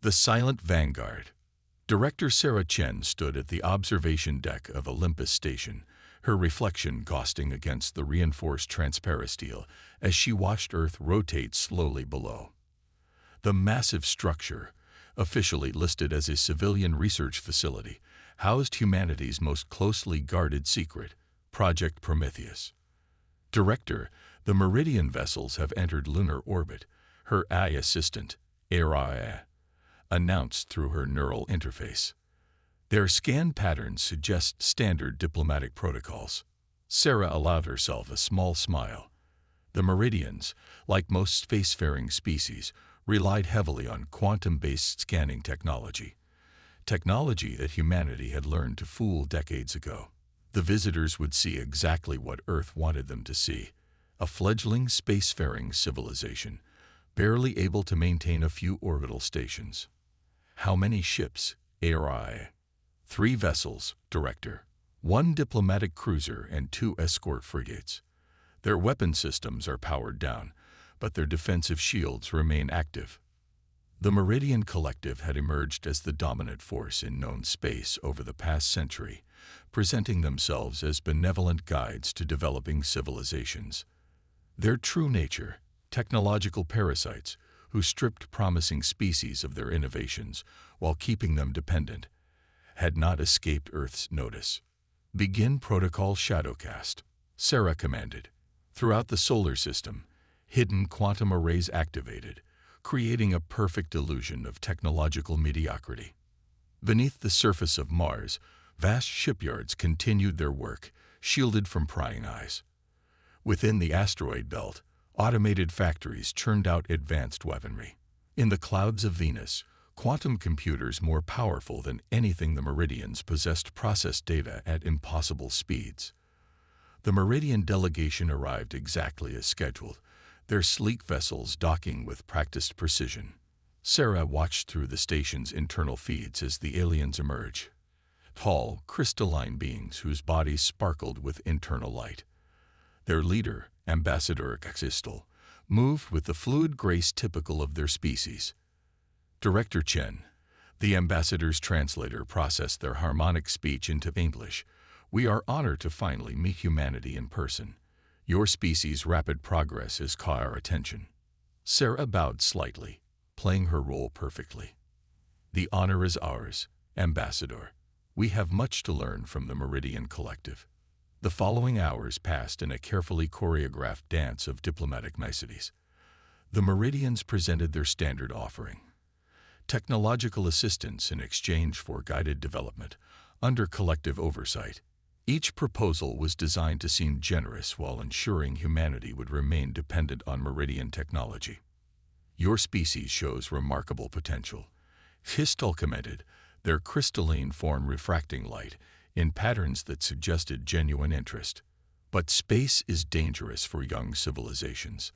The Silent Vanguard. Director Sarah Chen stood at the observation deck of Olympus Station, her reflection ghosting against the reinforced transparisteel as she watched Earth rotate slowly below. The massive structure, officially listed as a civilian research facility, housed humanity's most closely guarded secret, Project Prometheus. Director, the Meridian vessels have entered lunar orbit, her AI assistant, HFY, announced through her neural interface. Their scan patterns suggest standard diplomatic protocols. Sarah allowed herself a small smile. The Meridians, like most spacefaring species, relied heavily on quantum-based scanning technology that humanity had learned to fool decades ago. The visitors would see exactly what Earth wanted them to see, a fledgling spacefaring civilization, barely able to maintain a few orbital stations. How many ships, HFY? 3 vessels, Director. 1 diplomatic cruiser and 2 escort frigates. Their weapon systems are powered down, but their defensive shields remain active. The Meridian Collective had emerged as the dominant force in known space over the past century, presenting themselves as benevolent guides to developing civilizations. Their true nature, technological parasites who stripped promising species of their innovations while keeping them dependent, had not escaped Earth's notice. Begin Protocol Shadowcast, Sarah commanded. Throughout the solar system, hidden quantum arrays activated, creating a perfect illusion of technological mediocrity. Beneath the surface of Mars, vast shipyards continued their work, shielded from prying eyes. Within the asteroid belt, automated factories churned out advanced weaponry. In the clouds of Venus, quantum computers more powerful than anything the Meridians possessed processed data at impossible speeds. The Meridian delegation arrived exactly as scheduled, their sleek vessels docking with practiced precision. Sarah watched through the station's internal feeds as the aliens emerged. Tall, crystalline beings whose bodies sparkled with internal light. Their leader, Ambassador Xistel, moved with the fluid grace typical of their species. Director Chen, the ambassador's translator, processed their harmonic speech into English. We are honored to finally meet humanity in person. Your species' rapid progress has caught our attention. Sarah bowed slightly, playing her role perfectly. The honor is ours, Ambassador. We have much to learn from the Meridian Collective. The following hours passed in a carefully choreographed dance of diplomatic niceties. The Meridians presented their standard offering: technological assistance in exchange for guided development, under collective oversight. Each proposal was designed to seem generous while ensuring humanity would remain dependent on Meridian technology. Your species shows remarkable potential, Xistel commented, their crystalline form refracting light in patterns that suggested genuine interest. But space is dangerous for young civilizations.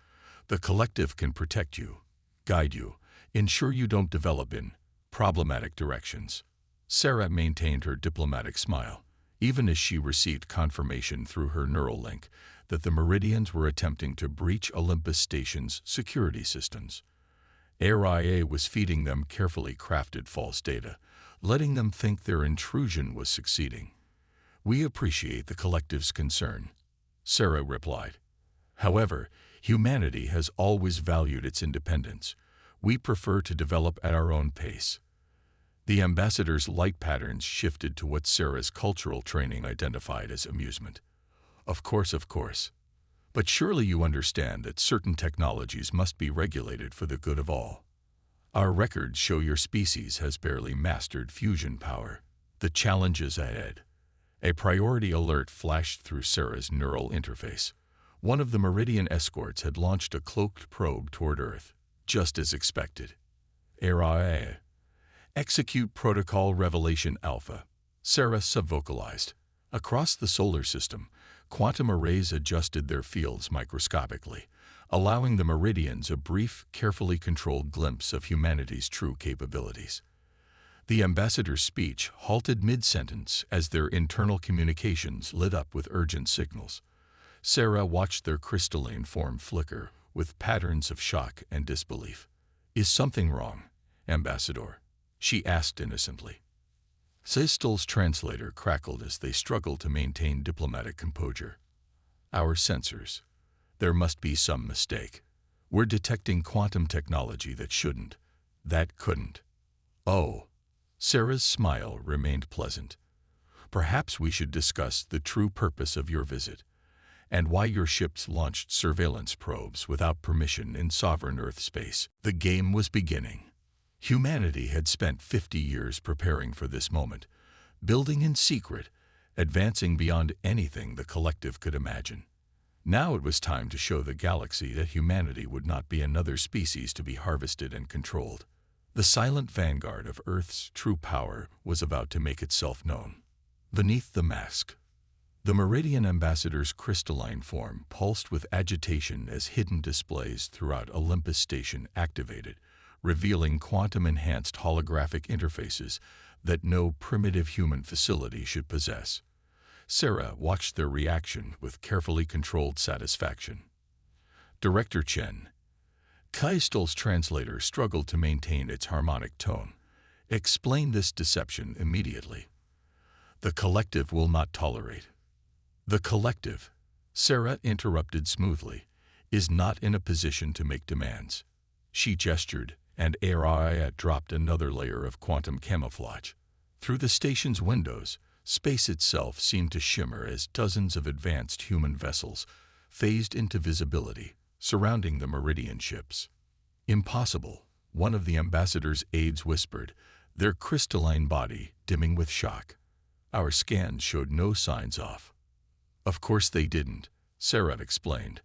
The collective can protect you, guide you, ensure you don't develop in problematic directions. Sarah maintained her diplomatic smile, even as she received confirmation through her neural link that the Meridians were attempting to breach Olympus Station's security systems. HFY was feeding them carefully crafted false data, letting them think their intrusion was succeeding. We appreciate the collective's concern, Sarah replied. However, humanity has always valued its independence. We prefer to develop at our own pace. The ambassador's light patterns shifted to what Sarah's cultural training identified as amusement. Of course. But surely you understand that certain technologies must be regulated for the good of all. Our records show your species has barely mastered fusion power. The challenges ahead. A priority alert flashed through Sarah's neural interface. One of the Meridian escorts had launched a cloaked probe toward Earth, just as expected. HFY. Execute Protocol Revelation Alpha, Sarah subvocalized. Across the solar system, quantum arrays adjusted their fields microscopically, allowing the Meridians a brief, carefully controlled glimpse of humanity's true capabilities. The ambassador's speech halted mid-sentence as their internal communications lit up with urgent signals. Sarah watched their crystalline form flicker with patterns of shock and disbelief. Is something wrong? Ambassador?" she asked innocently. Sistel's translator crackled as they struggled to maintain diplomatic composure. "Our sensors. There must be some mistake. We're detecting quantum technology that shouldn't, that couldn't." "Oh." Sarah's smile remained pleasant. "Perhaps we should discuss the true purpose of your visit, and why your ships launched surveillance probes without permission in sovereign Earth space." The game was beginning. Humanity had spent 50 years preparing for this moment, building in secret, advancing beyond anything the collective could imagine. Now it was time to show the galaxy that humanity would not be another species to be harvested and controlled. The silent vanguard of Earth's true power was about to make itself known. Beneath the mask, the Meridian Ambassador's crystalline form pulsed with agitation as hidden displays throughout Olympus Station activated, revealing quantum-enhanced holographic interfaces that no primitive human facility should possess. Sarah watched their reaction with carefully controlled satisfaction. Director Chen. Kaistel's translator struggled to maintain its harmonic tone. "Explain this deception immediately. The collective will not tolerate." "The collective," Sarah interrupted smoothly, "is not in a position to make demands." She gestured, and Araya dropped another layer of quantum camouflage. Through the station's windows, space itself seemed to shimmer as dozens of advanced human vessels phased into visibility, surrounding the Meridian ships. "Impossible," one of the ambassador's aides whispered, their crystalline body dimming with shock. "Our scans showed no signs off." "Of course they didn't," Sarah explained,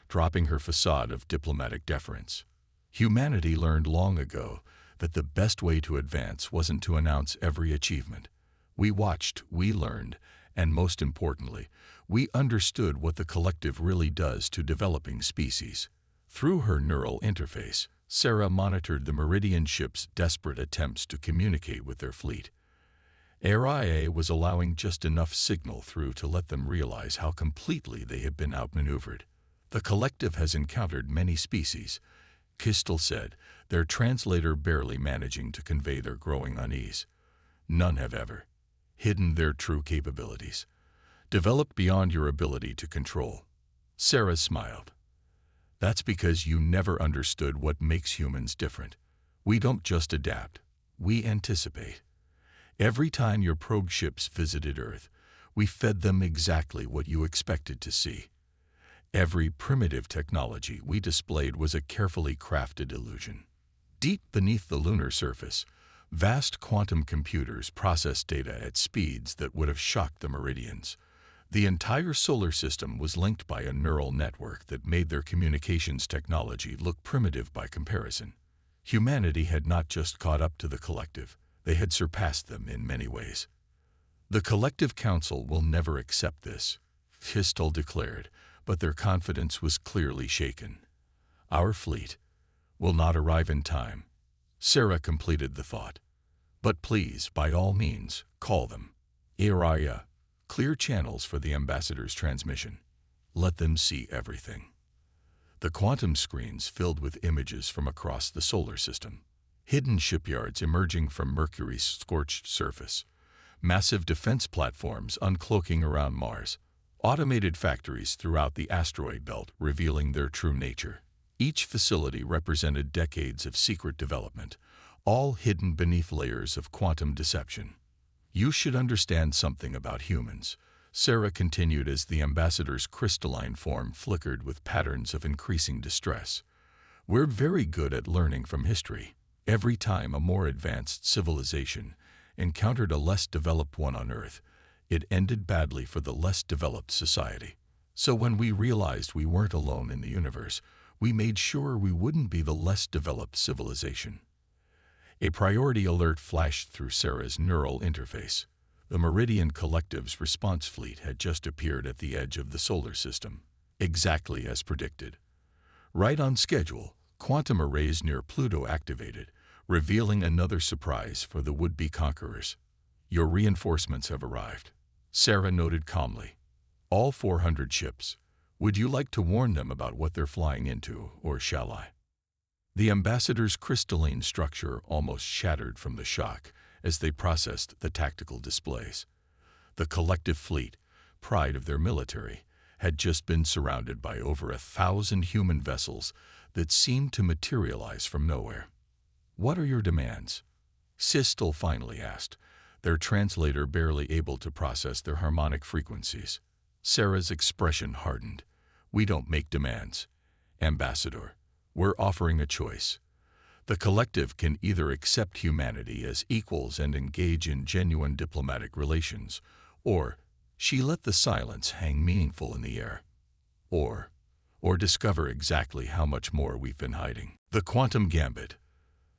dropping her facade of diplomatic deference. "Humanity learned long ago that the best way to advance wasn't to announce every achievement. We watched, we learned, and most importantly, we understood what the collective really does to developing species." Through her neural interface, Sarah monitored the Meridian ships' desperate attempts to communicate with their fleet. Araya was allowing just enough signal through to let them realize how completely they had been outmaneuvered. "The collective has encountered many species," Kistel said, their translator barely managing to convey their growing unease. "None have ever hidden their true capabilities, developed beyond your ability to control." Sarah smiled. "That's because you never understood what makes humans different. We don't just adapt, we anticipate. Every time your probe ships visited Earth, we fed them exactly what you expected to see. Every primitive technology we displayed was a carefully crafted illusion. Deep beneath the lunar surface, vast quantum computers processed data at speeds that would have shocked the Meridians. The entire solar system was linked by a neural network that made their communications technology look primitive by comparison. Humanity had not just caught up to the collective, they had surpassed them in many ways. "The Galactic Council will never accept this," Kistel declared, but their confidence was clearly shaken. "Our fleet will not arrive in time." Sarah completed the thought. "But please, by all means, call them. Araya, clear channels for the ambassador's transmission. Let them see everything." The quantum screens filled with images from across the solar system. Hidden shipyards emerging from Mercury's scorched surface. Massive defense platforms uncloaking around Mars. Automated factories throughout the asteroid belt revealing their true nature. Each facility represented decades of secret development, all hidden beneath layers of quantum deception. "You should understand something about humans," Sarah continued as the ambassador's crystalline form flickered with patterns of increasing distress. "We're very good at learning from history. Every time a more advanced civilization encountered a less developed one on Earth, it ended badly for the less developed society. So when we realized we weren't alone in the universe, we made sure we wouldn't be the less developed civilization." A priority alert flashed through Sarah's neural interface. The Meridian Collective's response fleet had just appeared at the edge of the solar system, exactly as predicted. Right on schedule, quantum arrays near Pluto activated, revealing another surprise for the would-be conquerors. "Your reinforcements have arrived," Sarah noted calmly. "All 400 ships. Would you like to warn them about what they're flying into, or shall I?" The ambassador's crystalline structure almost shattered from the shock as they processed the tactical displays. The collective fleet, pride of their military, had just been surrounded by over 1,000 human vessels that seemed to materialize from nowhere. "What are your demands?" Sistel finally asked, their translator barely able to process their harmonic frequencies. Sarah's expression hardened. "We don't make demands, Ambassador. We're offering a choice. The collective can either accept humanity as equals and engage in genuine diplomatic relations, or," she let the silence hang meaningful in the air, or discover exactly how much more we've been hiding. The Quantum Gambit.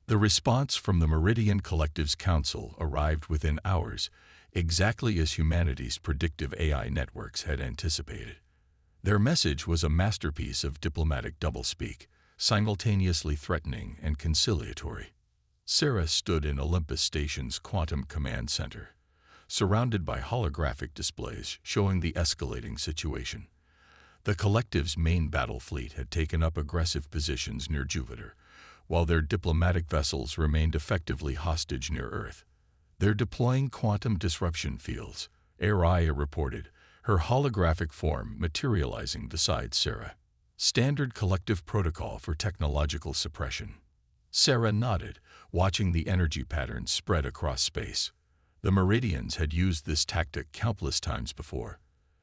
The response from the Meridian Collective's Council arrived within hours, exactly as humanity's predictive AI networks had anticipated. Their message was a masterpiece of diplomatic doublespeak, simultaneously threatening and conciliatory. Sarah stood in Olympus Station's Quantum Command Center, surrounded by holographic displays showing the escalating situation. The collective's main battle fleet had taken up aggressive positions near Jupiter, while their diplomatic vessels remained effectively hostage near Earth. "They're deploying quantum disruption fields," Araya reported, her holographic form materializing beside Sarah. "Standard collective protocol for technological suppression." Sarah nodded, watching the energy patterns spread across space. The Meridians had used this tactic countless times before,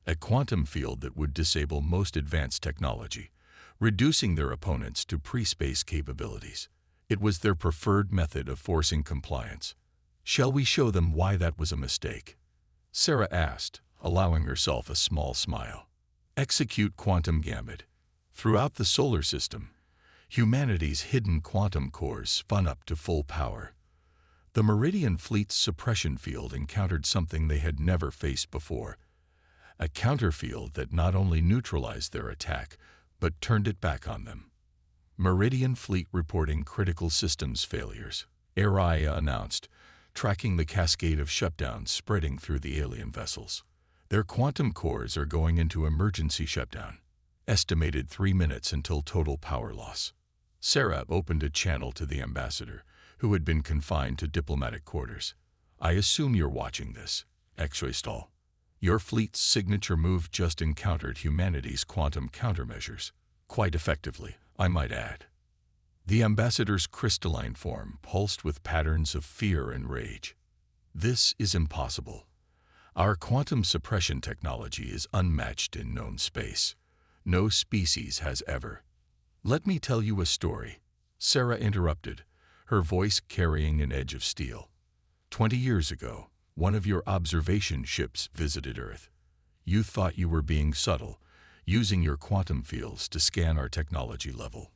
a quantum field that would disable most advanced technology, reducing their opponents to pre-space capabilities. It was their preferred method of forcing compliance. "Shall we show them why that was a mistake?" Sarah asked, allowing herself a small smile. Execute Quantum Gambit. Throughout the solar system, humanity's hidden quantum cores spun up to full power. The Meridian Fleet's suppression field encountered something they had never faced before, a counterfield that not only neutralized their attack, but turned it back on them. "Meridian Fleet reporting critical systems failures," Araya announced, tracking the cascade of shutdowns spreading through the alien vessels. "Their quantum cores are going into emergency shutdown. Estimated 3 minutes until total power loss." Sarah opened a channel to the ambassador, who had been confined to diplomatic quarters. "I assume you're watching this, HFY. Your fleet's signature move just encountered humanity's quantum countermeasures. Quite effectively, I might add." The ambassador's crystalline form pulsed with patterns of fear and rage. "This is impossible. Our quantum suppression technology is unmatched in known space. No species has ever." "Let me tell you a story," Sarah interrupted, her voice carrying an edge of steel. 20 years ago, one of your observation ships visited Earth. You thought you were being subtle, using your quantum fields to scan our technology level.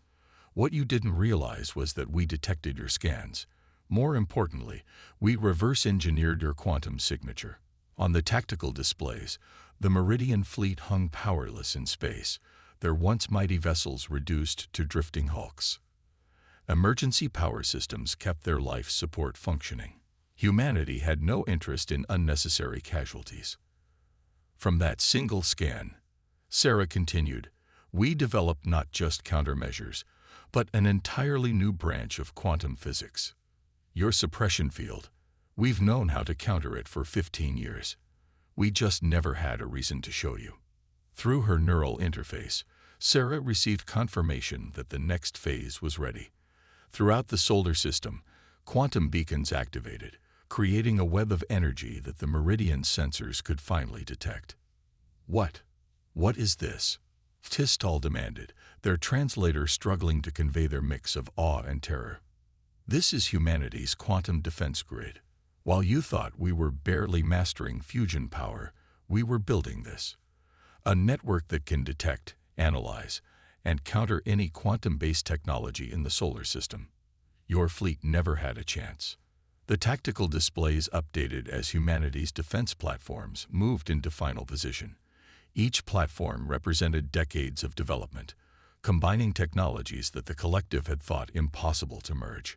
What you didn't realize was that we detected your scans. More importantly, we reverse-engineered your quantum signature. On the tactical displays, the Meridian Fleet hung powerless in space, their once mighty vessels reduced to drifting hulks. Emergency power systems kept their life support functioning. Humanity had no interest in unnecessary casualties. From that single scan, Sarah continued, we developed not just countermeasures, but an entirely new branch of quantum physics. Your suppression field, we've known how to counter it for 15 years. We just never had a reason to show you. Through her neural interface, Sarah received confirmation that the next phase was ready. Throughout the solar system, quantum beacons activated, creating a web of energy that the Meridian sensors could finally detect. What is this? Tistal demanded, their translator struggling to convey their mix of awe and terror. This is humanity's quantum defense grid. While you thought we were barely mastering fusion power, we were building this. A network that can detect, analyze, and counter any quantum-based technology in the solar system. Your fleet never had a chance. The tactical displays updated as humanity's defense platforms moved into final position. Each platform represented decades of development, combining technologies that the collective had thought impossible to merge.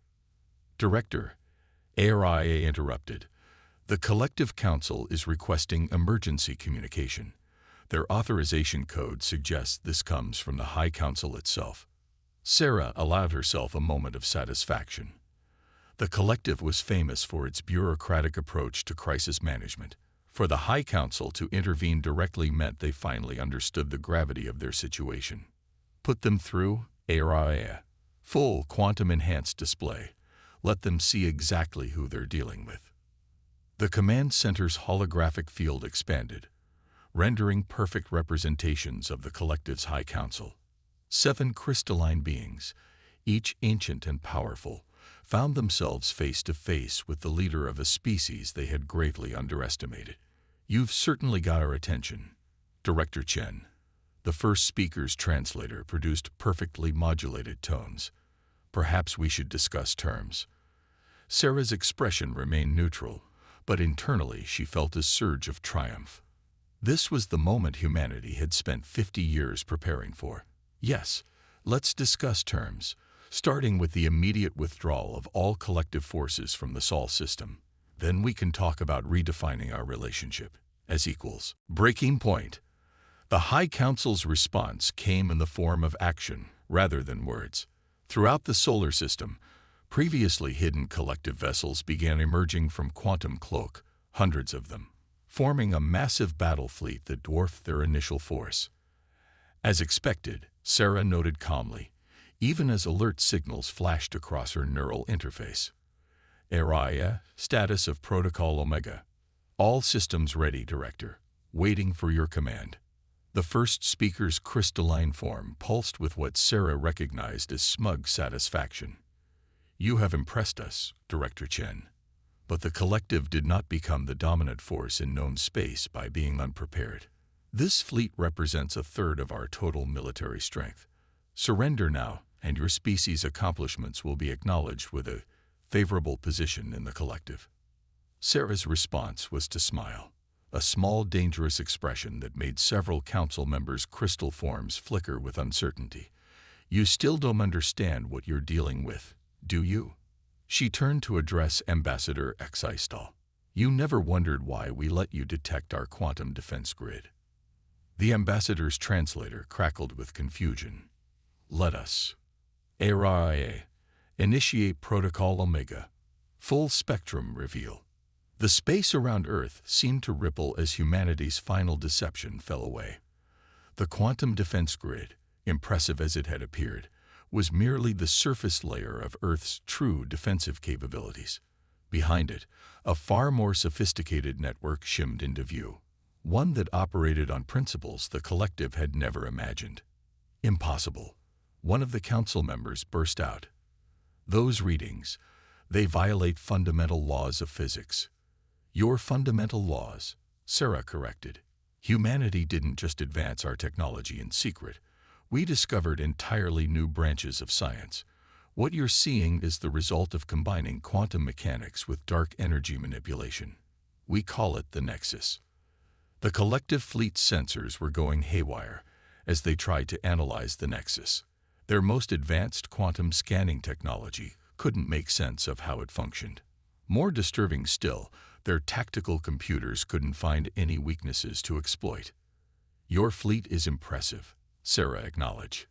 Director, ARIA interrupted. The Collective Council is requesting emergency communication. Their authorization code suggests this comes from the High Council itself. Sarah allowed herself a moment of satisfaction. The collective was famous for its bureaucratic approach to crisis management. For the High Council to intervene directly meant they finally understood the gravity of their situation. Put them through a full quantum-enhanced display. Let them see exactly who they're dealing with. The command center's holographic field expanded, rendering perfect representations of the collective's High Council. 7 crystalline beings, each ancient and powerful, found themselves face to face with the leader of a species they had gravely underestimated. "You've certainly got our attention, Director Chen." The first speaker's translator produced perfectly modulated tones. "Perhaps we should discuss terms." Sarah's expression remained neutral, but internally she felt a surge of triumph. This was the moment humanity had spent 50 years preparing for. "Yes, let's discuss terms, starting with the immediate withdrawal of all collective forces from the Sol system. Then we can talk about redefining our relationship as equals." Breaking point. The High Council's response came in the form of action rather than words. Throughout the solar system, previously hidden collective vessels began emerging from quantum cloak, hundreds of them, forming a massive battle fleet that dwarfed their initial force. As expected, Sarah noted calmly, even as alert signals flashed across her neural interface. "Area, status of Protocol Omega. All systems ready, Director. Waiting for your command." The first speaker's crystalline form pulsed with what Sarah recognized as smug satisfaction. "You have impressed us, Director Chen." But the collective did not become the dominant force in known space by being unprepared. "This fleet represents a third of our total military strength. Surrender now, and your species' accomplishments will be acknowledged with a favorable position in the collective." Sarah's response was to smile, a small dangerous expression that made several council members' crystal forms flicker with uncertainty. "You still don't understand what you're dealing with, do you?" She turned to address Ambassador Existal. "You never wondered why we let you detect our quantum defense grid." The ambassador's translator crackled with confusion. "Let us. ARIA. Initiate Protocol Omega. Full spectrum reveal." The space around Earth seemed to ripple as humanity's final deception fell away. The quantum defense grid, impressive as it had appeared, was merely the surface layer of Earth's true defensive capabilities. Behind it, a far more sophisticated network shimmed into view, one that operated on principles the collective had never imagined. "Impossible," one of the council members burst out. "Those readings, they violate fundamental laws of physics." "Your fundamental laws," Sarah corrected. "Humanity didn't just advance our technology in secret. We discovered entirely new branches of science. What you're seeing is the result of combining quantum mechanics with dark energy manipulation. We call it the Nexus." The collective fleet's sensors were going haywire as they tried to analyze the Nexus. Their most advanced quantum scanning technology couldn't make sense of how it functioned. More disturbing still, their tactical computers couldn't find any weaknesses to exploit. "Your fleet is impressive," Sarah acknowledged.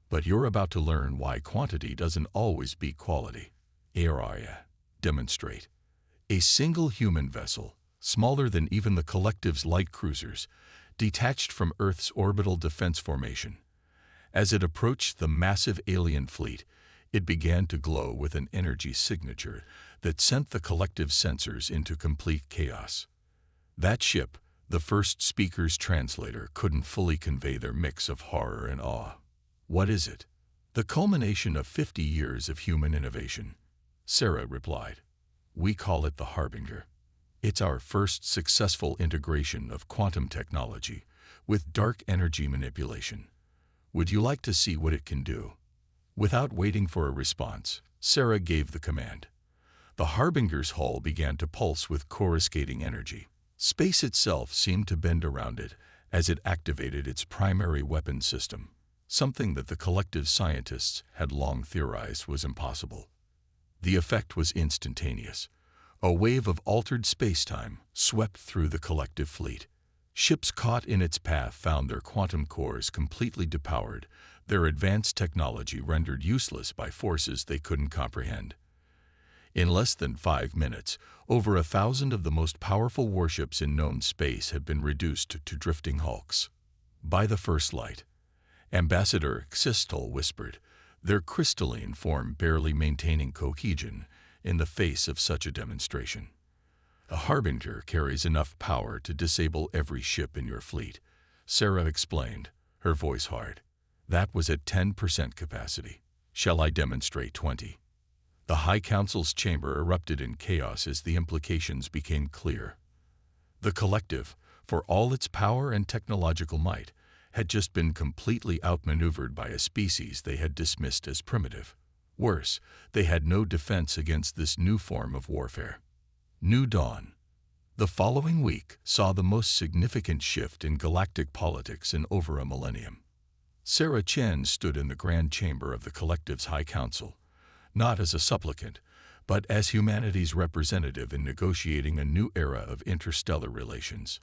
"But you're about to learn why quantity doesn't always beat quality." "Area. Demonstrate." A single human vessel, smaller than even the collective's light cruisers, detached from Earth's orbital defense formation. As it approached the massive alien fleet, it began to glow with an energy signature that sent the collective sensors into complete chaos. That ship, the first speaker's translator, couldn't fully convey their mix of horror and awe. "What is it?" "The culmination of 50 years of human innovation," Sarah replied. "We call it the Harbinger. It's our first successful integration of quantum technology with dark energy manipulation. Would you like to see what it can do?" Without waiting for a response, Sarah gave the command. The Harbinger's hull began to pulse with coruscating energy. Space itself seemed to bend around it as it activated its primary weapon system, something that the collective scientists had long theorized was impossible. The effect was instantaneous. A wave of altered spacetime swept through the collective fleet. Ships caught in its path found their quantum cores completely depowered, their advanced technology rendered useless by forces they couldn't comprehend. In less than 5 minutes, over 1,000 of the most powerful warships in known space had been reduced to drifting hulks. By the first light, Ambassador Xistol whispered, their crystalline form barely maintaining cohesion in the face of such a demonstration. A harbinger carries enough power to disable every ship in your fleet, Sarah explained, her voice hard. That was at 10% capacity. Shall I demonstrate 20? The High Council's chamber erupted in chaos as the implications became clear. The collective, for all its power and technological might, had just been completely outmaneuvered by a species they had dismissed as primitive. Worse, they had no defense against this new form of warfare. New dawn. The following week saw the most significant shift in galactic politics in over a millennium. Sarah Chen stood in the grand chamber of the collective's High Council, not as a supplicant, but as humanity's representative in negotiating a new era of interstellar relations.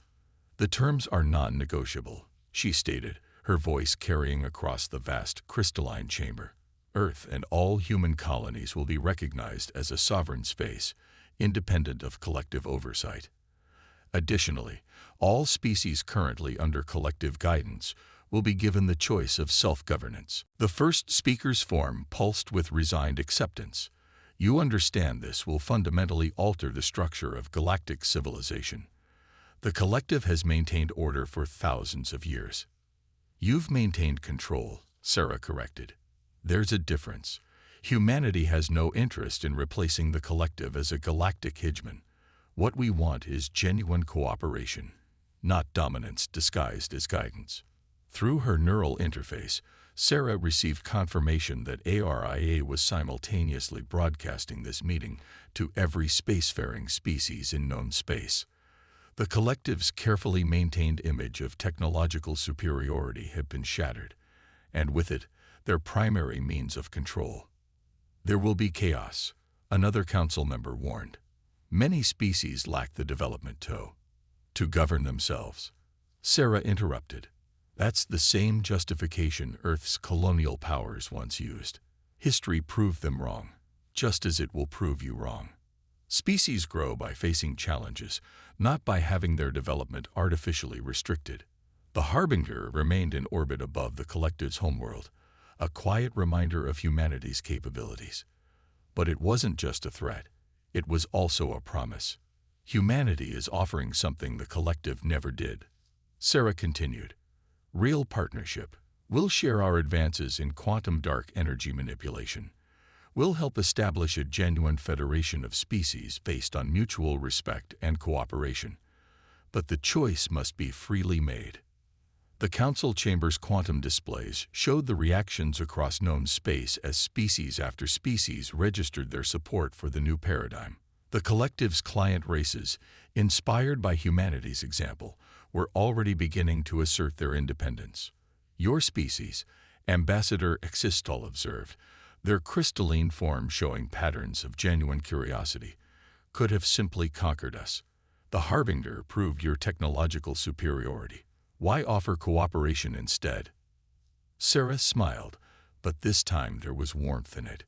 The terms are non-negotiable, she stated, her voice carrying across the vast crystalline chamber. Earth and all human colonies will be recognized as a sovereign space, independent of collective oversight. Additionally, all species currently under collective guidance will be given the choice of self-governance. The first speaker's form pulsed with resigned acceptance. You understand this will fundamentally alter the structure of galactic civilization. The collective has maintained order for thousands of years. You've maintained control, Sarah corrected. There's a difference. Humanity has no interest in replacing the collective as a galactic hegemon. What we want is genuine cooperation, not dominance disguised as guidance. Through her neural interface, Sarah received confirmation that ARIA was simultaneously broadcasting this meeting to every spacefaring species in known space. The collective's carefully maintained image of technological superiority had been shattered, and with it, their primary means of control. There will be chaos, another council member warned. Many species lack the development to govern themselves. Sarah interrupted. That's the same justification Earth's colonial powers once used. History proved them wrong, just as it will prove you wrong. Species grow by facing challenges, not by having their development artificially restricted. The Harbinger remained in orbit above the collective's homeworld, a quiet reminder of humanity's capabilities. But it wasn't just a threat, it was also a promise. Humanity is offering something the collective never did. Sarah continued. Real partnership. We'll share our advances in quantum dark energy manipulation. We'll help establish a genuine federation of species based on mutual respect and cooperation. But the choice must be freely made. The Council Chamber's quantum displays showed the reactions across known space as species after species registered their support for the new paradigm. The collective's client races, inspired by humanity's example, were already beginning to assert their independence. Your species, Ambassador Xistol observed, their crystalline form showing patterns of genuine curiosity, could have simply conquered us. The Harbinger proved your technological superiority. Why offer cooperation instead? Sarah smiled, but this time there was warmth in it.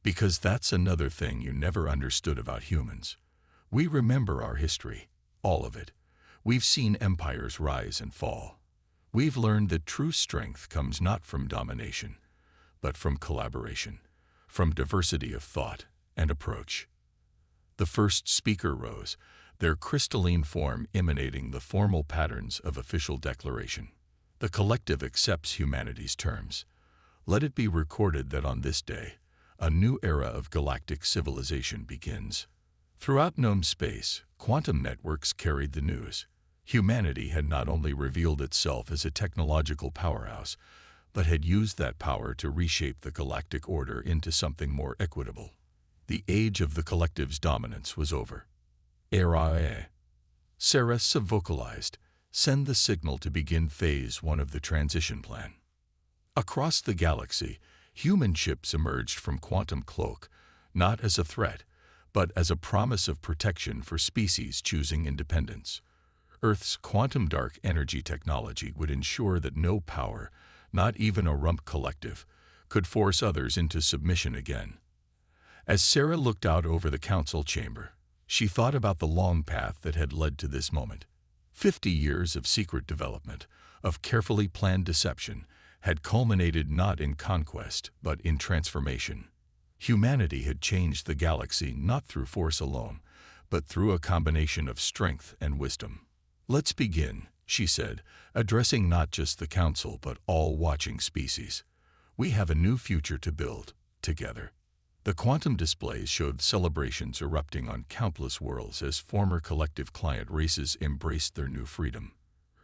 Because that's another thing you never understood about humans. We remember our history, all of it. We've seen empires rise and fall. We've learned that true strength comes not from domination, but from collaboration, from diversity of thought and approach. The first speaker rose, their crystalline form emanating the formal patterns of official declaration. The collective accepts humanity's terms. Let it be recorded that on this day, a new era of galactic civilization begins. Throughout known space, quantum networks carried the news. Humanity had not only revealed itself as a technological powerhouse, but had used that power to reshape the galactic order into something more equitable. The age of the collective's dominance was over. ARIA. Sarah vocalized, send the signal to begin phase 1 of the transition plan. Across the galaxy, human ships emerged from quantum cloak, not as a threat, but as a promise of protection for species choosing independence. Earth's quantum dark energy technology would ensure that no power, Not even a rump collective could force others into submission again. As Sarah looked out over the council chamber, she thought about the long path that had led to this moment. 50 years of secret development, of carefully planned deception, had culminated not in conquest, but in transformation. Humanity had changed the galaxy not through force alone, but through a combination of strength and wisdom. "Let's begin," she said, addressing not just the council but all watching species. "We have a new future to build, together." The quantum displays showed celebrations erupting on countless worlds as former collective client races embraced their new freedom.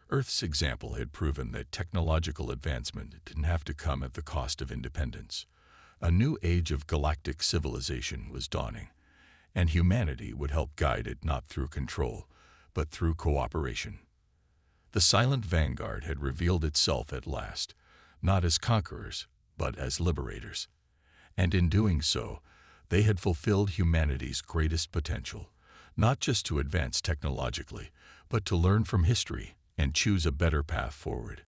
Earth's example had proven that technological advancement didn't have to come at the cost of independence. A new age of galactic civilization was dawning, and humanity would help guide it not through control, but through cooperation. The silent vanguard had revealed itself at last, not as conquerors, but as liberators. And in doing so, they had fulfilled humanity's greatest potential, not just to advance technologically, but to learn from history and choose a better path forward.